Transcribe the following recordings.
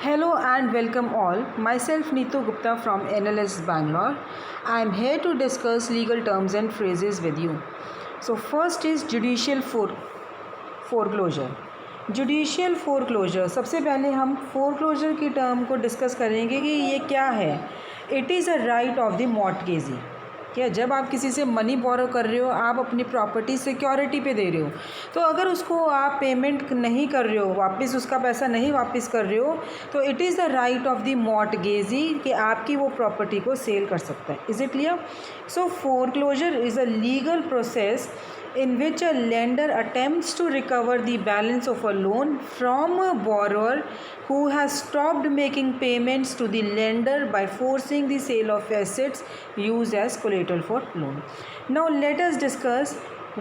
Hello and welcome all. Myself Neetu Gupta from NLS Bangalore. I am here to discuss legal terms and phrases with you. So first is judicial foreclosure. Judicial foreclosure, सबसे पहले हम foreclosure की term को discuss करेंगे कि ये क्या है. It is a right of the mortgagee. क्या जब आप किसी से मनी बोरो कर रहे हो, आप अपनी प्रॉपर्टी सिक्योरिटी पे दे रहे हो, तो अगर उसको आप पेमेंट नहीं कर रहे हो, वापस उसका पैसा नहीं वापस कर रहे हो, तो it is the right of the mortgagee कि आपकी वो प्रॉपर्टी को सेल कर सकता है. Is it clear? So foreclosure is a legal process in which a lender attempts to recover the balance of a loan from a borrower who has stopped making payments to the lender by forcing the sale of assets used as collateral for loan. Now let us discuss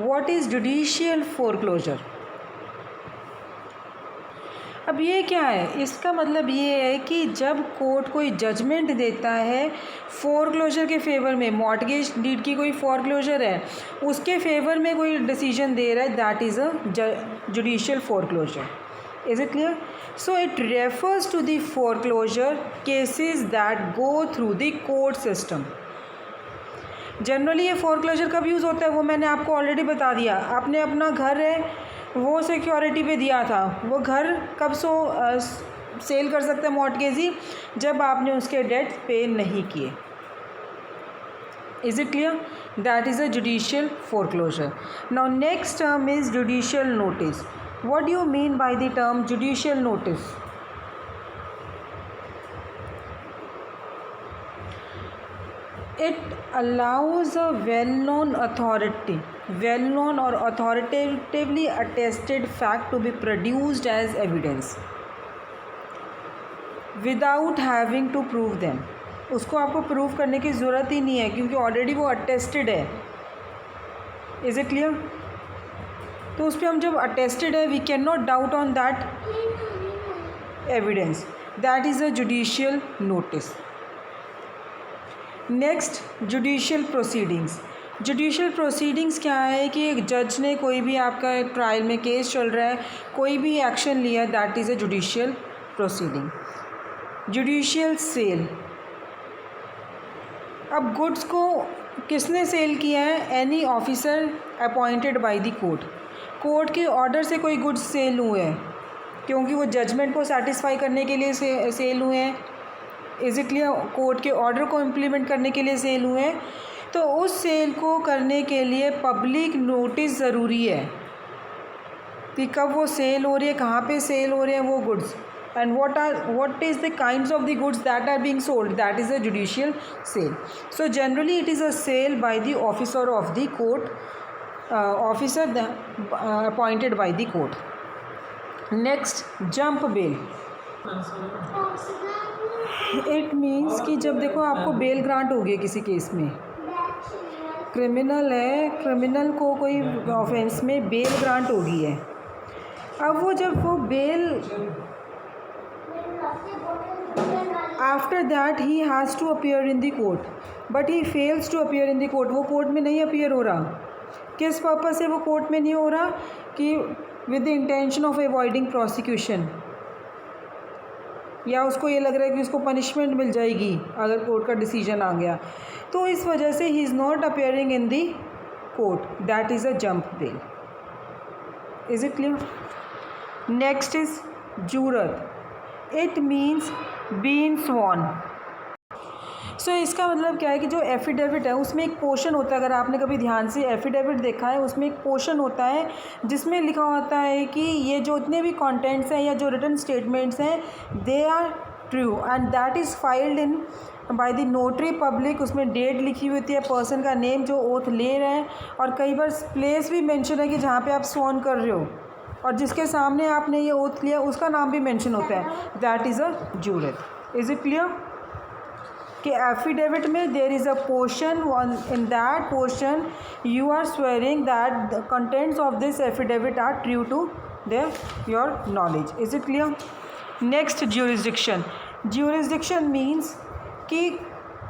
what is judicial foreclosure. अब ये क्या है? इसका मतलब ये है कि जब कोर्ट कोई जजमेंट देता है फोरक्लोजर के फेवर में, मॉर्टगेज डीड की कोई फोरक्लोजर है, उसके फेवर में कोई डिसीजन दे रहा है, that is a judicial foreclosure. Is it clear? So it refers to the foreclosure cases that go through the court system. Generally ये फोरक्लोजर कब यूज़ होता है वो मैंने आपको ऑलरेडी बता दिया. आपने अपना घर है वो सिक्योरिटी पे दिया था, वो घर कब सेल कर सकते हैं मॉर्टगेजी? जब आपने उसके डेट पे नहीं किए. Is it clear? That is a judicial foreclosure. Now next term is judicial notice. What do you mean by the term judicial notice? It allows a well-known or authoritatively attested fact to be produced as evidence without having to prove them. उसको आपको prove करने की ज़रूरत ही नहीं है क्योंकि already वो attested है. Is it clear? तो उस पर हम जब अटेस्टेड है, we can not doubt on that evidence. That is a judicial notice. Next, judicial proceedings. Judicial proceedings क्या है कि एक जज ने कोई भी आपका ट्रायल में केस चल रहा है, कोई भी एक्शन लिया, that is a judicial proceeding. Judicial sale. अब गुड्स को किसने सेल किया है? Any officer appointed by the court. Court के ऑर्डर से कोई गुड्स सेल हुए हैं क्योंकि वो जजमेंट को सेटिस्फाई करने के लिए सेल हुए हैं. Is it clear? कोर्ट के ऑर्डर को इम्प्लीमेंट करने के लिए सेल हुए हैं. तो उस सेल को करने के लिए पब्लिक नोटिस ज़रूरी है कि कब वो सेल हो रही है, कहाँ पे सेल हो रहे हैं वो goods, and what is the kinds of the goods that are being sold. That is a judicial sale. So generally it is a sale by the officer of the court, appointed by the court. Next, jump bail. It means कि जब देखो आपको bell grant हो गई किसी case में, criminal है, criminal को कोई ऑफेंस में बेल ग्रांट हो गई है. अब वो जब वो bail after that he has to appear in the court, but he fails to appear in the court. वो कोर्ट में नहीं अपीयर हो रहा. किस पर्पज़ से वो कोर्ट में नहीं हो रहा? कि with the intention of avoiding prosecution, या उसको ये लग रहा है कि उसको पनिशमेंट मिल जाएगी अगर कोर्ट का डिसीजन आ गया, तो इस वजह से ही is not appearing in the court. That is a jump bail. Is it clear? Next is jurat. It means being sworn. So इसका मतलब क्या है कि जो एफिडेविट है उसमें एक पोर्शन होता है. अगर आपने कभी ध्यान से एफिडेविट देखा है, उसमें एक पोर्शन होता है जिसमें लिखा होता है कि ये जो इतने भी कंटेंट्स हैं या जो रिटन स्टेटमेंट्स हैं, they are true and that is filed in by the notary public. उसमें डेट लिखी हुई होती है, पर्सन का नेम जो ओथ ले रहे हैं, और कई बार प्लेस भी मेंशन है कि जहाँ पे आप स्वॉन कर रहे हो, और जिसके सामने आपने ये ओथ लिया उसका नाम भी मेंशन होता है. That is a jurat. Is it clear? कि एफिडेविट में there is a portion, in that portion you are swearing that the contents of this affidavit are true to your knowledge. Is it clear? Next, jurisdiction. Jurisdiction means कि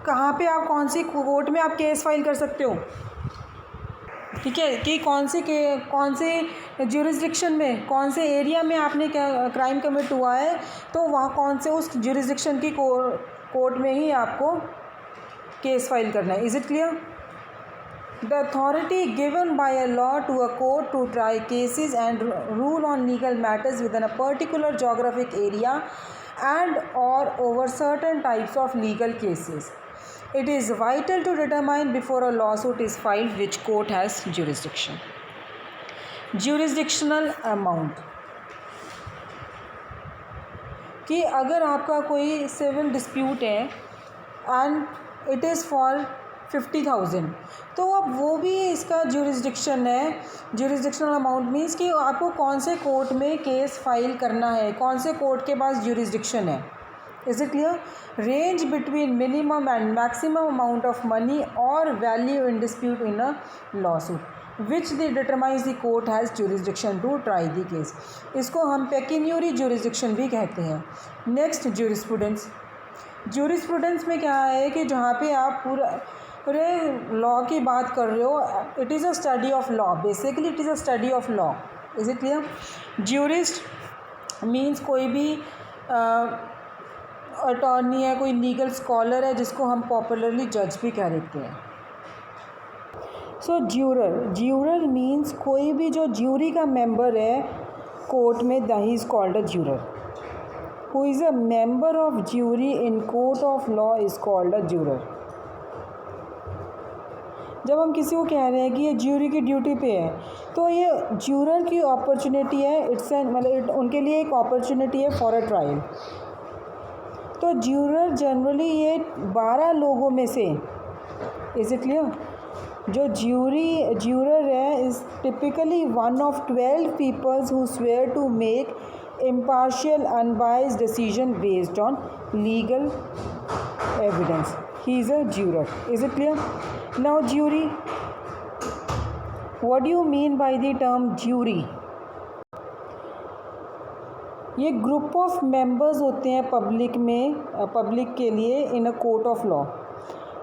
कहाँ पे आप, कौन सी court में आप case file कर सकते हो. ठीक है, कि कौन से ज्यूरिसडिक्शन में, कौन से एरिया में आपने क्राइम कमिट हुआ है, तो वहाँ कौन से उस ज्यूरिसडिक्शन की कोर्ट में ही आपको केस फाइल करना है. Is it clear? The authority given by a law to a court to try cases and rule on legal matters within a particular geographic area and or over certain types of legal cases. It is vital to determine before a lawsuit is filed which court has jurisdiction. Jurisdictional amount, कि अगर आपका कोई civil dispute है and it is for 50,000, तो अब वो भी इसका ज्यूरिसडिक्शन है. ज्यूरिसडिक्शनल अमाउंट मीन्स कि आपको कौन से कोर्ट में केस फाइल करना है, कौन से कोर्ट के पास ज्यूरिसडिक्शन है. Is it clear? Range between minimum and maximum amount of money और value in dispute in a lawsuit which the determines the court has jurisdiction to try the case. इसको हम पेक्यूनियरी ज्यूरिसडिक्शन भी कहते हैं. Next, jurisprudence. Jurisprudence में क्या है कि जहाँ पे आप पूरे लॉ की बात कर रहे हो, it is a study of law. Basically it is a study of law. Is it clear? Jurist means कोई भी अटॉर्नी है, कोई लीगल स्कॉलर है, जिसको हम पॉपुलरली जज भी कह देते हैं. सो ज्यूरर मीन्स कोई भी जो ज्यूरी का मेंबर है कोर्ट में, the he is called a juror. Who is a member of jury in court of law is called a juror. जब हम किसी को कह रहे हैं कि ये ज्यूरी की ड्यूटी पे है, तो ये ज्यूरर की अपॉर्चुनिटी है. इट्स मतलब उनके लिए एक अपॉर्चुनिटी है फॉर अ ट्रायल. तो ज्यूरर जनरली ये 12 लोगों में से, इज़ इट क्लियर, जो ज्यूरर है is typically one of 12 peoples who swear to make impartial unbiased decision based on legal evidence. He is a juror. Is it clear? Now jury, what do you mean by the term jury? ये group of members होते हैं public के लिए इन a court of law.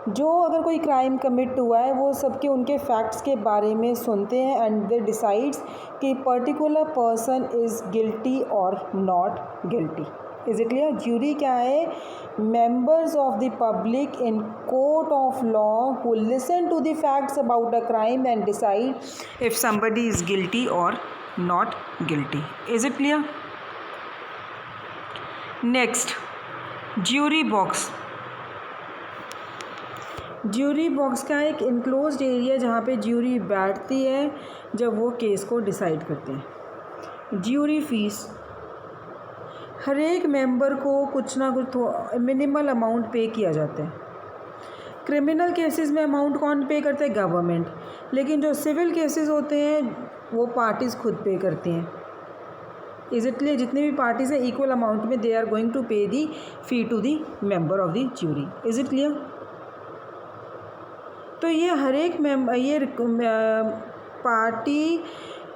जो अगर कोई crime commit हुआ है वो सबके उनके फैक्ट्स के बारे में सुनते हैं एंड दे डिसाइड्स कि पर्टिकुलर पर्सन इज़ गिल्टी और not guilty. Is it clear? Jury क्या है? Members of the public in court of law who listen to the facts about a crime and decide if somebody is guilty और not guilty. Is it clear? Next, jury box. Jury box का एक enclosed area जहाँ पे jury बैठती है जब वो case को डिसाइड करते हैं. ज्यूरी फीस, हर एक मेंबर को कुछ ना कुछ मिनिमल अमाउंट पे किया जाता है. क्रिमिनल केसेस में अमाउंट कौन पे करता है? गवर्नमेंट. लेकिन जो सिविल केसेस होते हैं वो पार्टीज़ खुद पे करती हैं. Is it clear? जितने भी पार्टीज़ हैं इक्वल अमाउंट में they are going to pay the fee to the member of the jury. Is it clear? तो ये हर एक पार्टी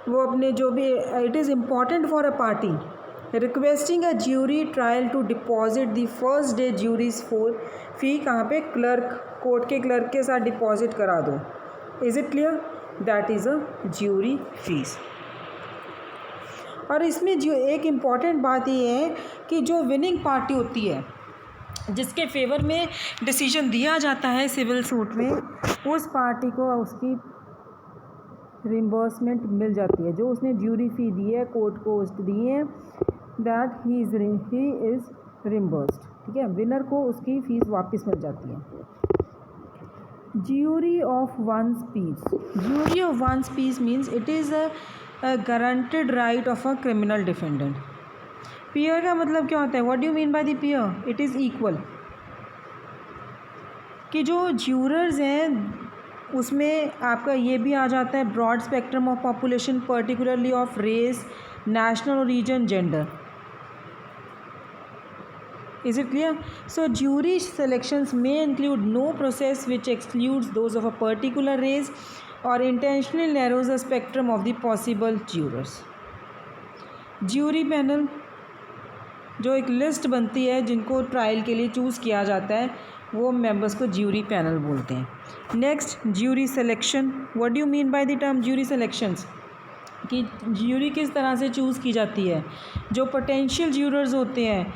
वो अपने जो भी, it is important for a party requesting a jury trial to deposit the first day jury's fee. कहाँ पे? कोर्ट के क्लर्क के साथ डिपॉजिट करा दो. Is it clear? That is a jury fees. और इसमें जो एक इम्पॉर्टेंट बात ये है कि जो विनिंग पार्टी होती है, जिसके फेवर में डिसीजन दिया जाता है सिविल सूट में, उस पार्टी को उसकी रिम्बर्समेंट मिल जाती है. जो उसने ज्यूरी फ़ी दी है, कोर्ट को दी है, दैट ही इज़ रिम्बर्स्ड. ठीक है, विनर को उसकी फ़ीस वापस मिल जाती है. Jury of one's peers. Jury of one's peers means it is a guaranteed right of a criminal defendant. Peer का मतलब क्या होता है? What do you mean by the peer? It is equal. कि जो ज्यूरर्स हैं उसमें आपका ये भी आ जाता है broad spectrum of population, particularly of race, national origin, gender. Is it clear? So jury selections may include no process which excludes those of a particular race or intentionally narrows the spectrum of the possible jurors. Jury panel. जो एक list बनती है जिनको trial के लिए choose किया जाता है, वो मेंबर्स को ज्यूरी पैनल बोलते हैं। Next, jury selection. What do you mean by the term jury selections? कि ज्यूरी किस तरह से चूज़ की जाती है। जो पोटेंशियल ज्यूरर्स होते हैं,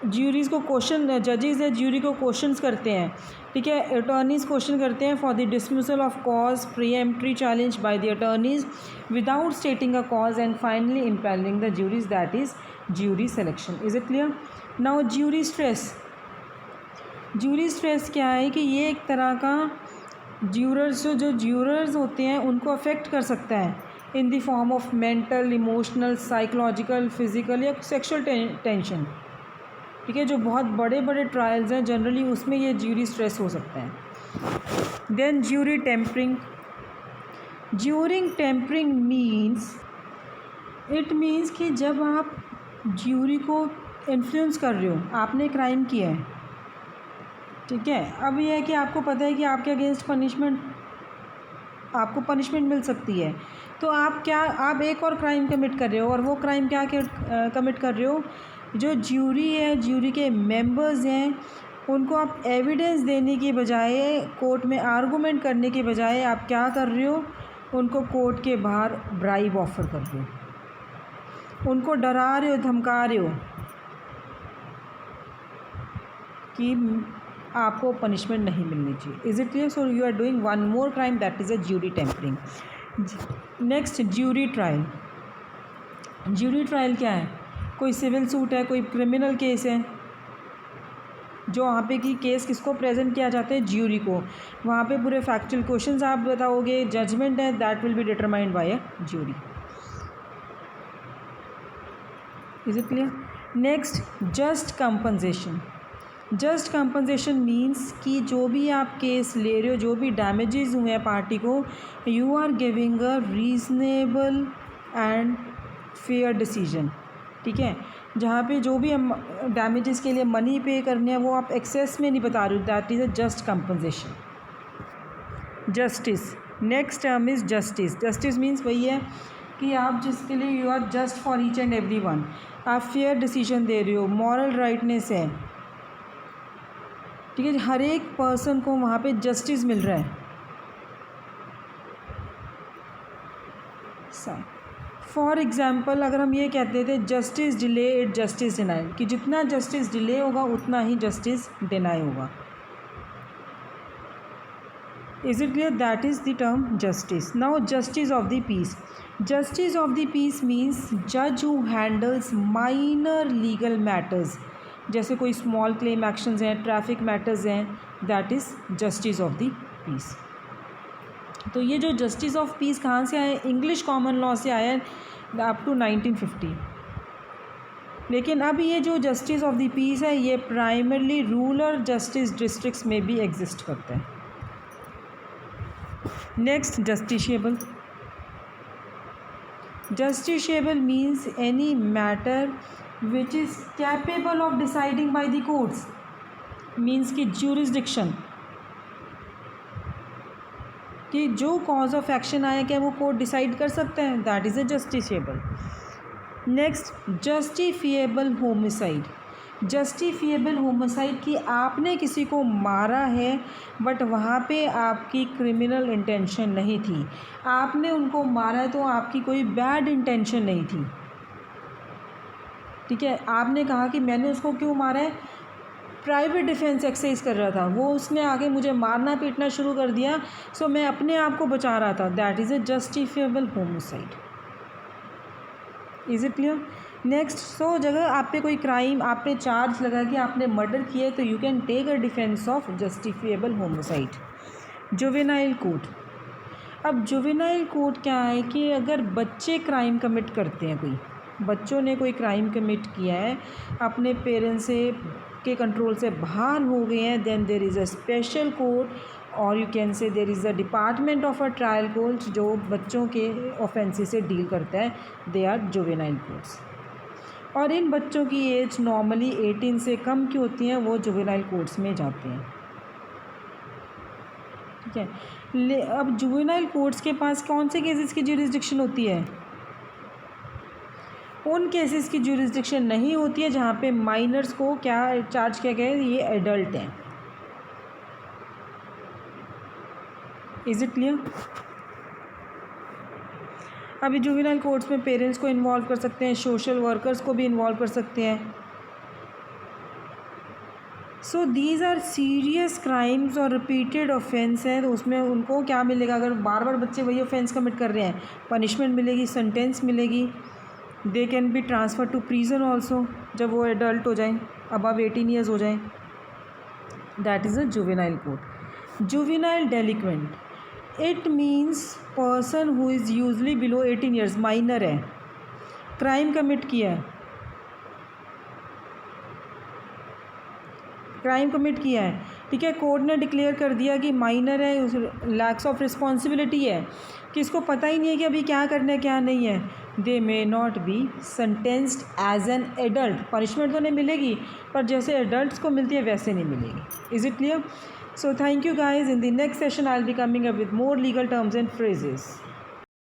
ज्यूरीज़ को क्वेश्चन, जजेस है ज्यूरी को क्वेश्चंस करते हैं, ठीक है। अटॉर्नीज़ क्वेश्चन करते हैं for the dismissal of cause, peremptory challenge by the attorneys without stating a cause and finally impaneling the juries, that is jury selection. Is it clear? Now jury stress. Jury stress क्या है कि ये एक तरह का jurors, जो jurors होते हैं उनको अफेक्ट कर सकता है in the form of mental, emotional, psychological, physical या सेक्सुअल टेंशन, ठीक है। जो बहुत बड़े बड़े ट्रायल्स हैं जनरली उसमें ये ज्यूरी स्ट्रेस हो सकता है। Then jury tampering. Jury tampering means, it means कि जब आप ज्यूरी को इन्फ्लुएंस कर रहे हो, आपने क्राइम किया है, ठीक है। अब यह है कि आपको पता है कि आपके अगेंस्ट आपको पनिशमेंट मिल सकती है, तो आप एक और क्राइम कमिट कर रहे हो, और वो क्राइम क्या कमिट कर रहे हो, जो ज्यूरी है, ज्यूरी के मेंबर्स हैं, उनको आप एविडेंस देने की बजाय, कोर्ट में आर्गूमेंट करने के बजाय आप क्या कर रहे हो, उनको कोर्ट के बाहर ब्राइब ऑफर कर रहे हो, उनको डरा रहे हो, धमका रहे हो कि आपको पनिशमेंट नहीं मिलनी चाहिए। Is it clear? So you are doing one more crime, that is a jury tampering. Next, jury trial. Jury trial क्या है? कोई सिविल सूट है, कोई क्रिमिनल केस है, जो वहाँ पे कि केस किसको प्रेजेंट किया जाता है, ज्यूरी को। वहाँ पे पूरे फैक्चुअल क्वेश्चंस आप बताओगे, जजमेंट है that will be determined by a jury. Is it clear? Next, just compensation. Just compensation means कि जो भी आप केस ले रहे हो, जो भी डैमेजेस हुए हैं पार्टी को, you are giving a reasonable and fair decision, ठीक है। जहाँ पे जो भी हम डैमेजेस के लिए मनी पे करने हैं वो आप एक्सेस में नहीं बता रहे हो, that is a just compensation. Justice. Next term is justice. Justice means वही है कि आप जिसके लिए you are just for each and every one, आप फेयर डिसीजन दे रहे हो, मॉरल राइटनेस है, ठीक है। हर एक पर्सन को वहाँ पे जस्टिस मिल रहा है। फॉर एग्ज़ाम्पल, अगर हम ये कहते थे जस्टिस डिलेड जस्टिस डिनाइड, कि जितना जस्टिस डिले होगा उतना ही जस्टिस डिनाई होगा। Is it clear? That is the term justice. Now justice of the peace. Justice of the peace means जज who handles minor legal matters, जैसे कोई small claim actions हैं, ट्रैफिक मैटर्स हैं, that is justice of the peace. तो ये जो justice of peace कहाँ से आए? इंग्लिश कॉमन लॉ से आया अप टू 1950। लेकिन अब ये जो जस्टिस ऑफ द पीस है ये प्राइमरली रूरल जस्टिस डिस्ट्रिक्ट्स में भी एग्जिस्ट करता है। Next, justiciable. Justiciable means any matter which is capable of deciding by the courts, means कि ज्यूरिसडिक्शन, कि जो कॉज ऑफ एक्शन आया क्या वो कोर्ट डिसाइड कर सकता है, that is a justiciable. Next, justifiable homicide. Justifiable homicide कि आपने किसी को मारा है बट वहाँ पे आपकी क्रिमिनल इंटेंशन नहीं थी, आपने उनको मारा है तो आपकी कोई बैड इंटेंशन नहीं थी, ठीक है। आपने कहा कि मैंने उसको क्यों मारा है, प्राइवेट डिफेंस एक्सरसाइज कर रहा था, वो उसने आगे मुझे मारना पीटना शुरू कर दिया, सो मैं अपने आप को बचा रहा था, that is a justifiable homicide. Is it clear? Next, so जगह आप पे कोई क्राइम, आप पे चार्ज लगा कि आपने मर्डर किया है, तो you can take a defence of justifiable homicide. Juvenile court. अब जुवेनाइल कोर्ट क्या है कि अगर बच्चे क्राइम कमिट करते हैं, कोई बच्चों ने कोई क्राइम कमिट किया है, अपने पेरेंट्स से के कंट्रोल से बाहर हो गए हैं, then there is a special court और you can say there is a department of a trial court जो बच्चों के ऑफेंसेस से डील करता है, दे आर जुवेनाइल कोर्ट्स। और इन बच्चों की एज नॉर्मली 18 से कम की होती हैं, वो जुवेनाइल कोर्ट्स में जाते हैं, ठीक है। अब जुवेनाइल कोर्ट्स के पास कौन से केसेस की ज्यूरिसडिक्शन होती है? उन केसेस की ज्यूरिसडिक्शन नहीं होती है जहाँ पे माइनर्स को क्या चार्ज किया गया है, ये एडल्ट हैं। Is it clear? अभी जुवेनाइल कोर्ट्स में पेरेंट्स को इन्वॉल्व कर सकते हैं, सोशल वर्कर्स को भी इन्वॉल्व कर सकते हैं। So these are serious crimes और रिपीटेड ऑफेंस है, तो उसमें उनको क्या मिलेगा? अगर बार बार बच्चे वही ऑफेंस कमिट कर रहे हैं, पनिशमेंट मिलेगी, सेंटेंस मिलेगी। They can be transfer to prison also, जब वो एडल्ट हो जाएं, अबव 18 ईयर्स हो जाएं। That is a juvenile court. Juvenile delinquent, it means person who is usually below 18 years, minor है, क्राइम कमिट किया है, क्राइम कमिट किया है, ठीक है। कोर्ट ने डिक्लेयर कर दिया कि माइनर है, उस लैक्स ऑफ रिस्पॉन्सिबिलिटी है, कि इसको पता ही नहीं है कि अभी क्या करना है क्या नहीं है। They may not be sentenced as an adult, punishment तो नहीं मिलेगी पर जैसे एडल्ट्स को मिलती है वैसे नहीं मिलेगी। Is it clear? So thank you guys. In the next session I will be coming up with more legal terms and phrases.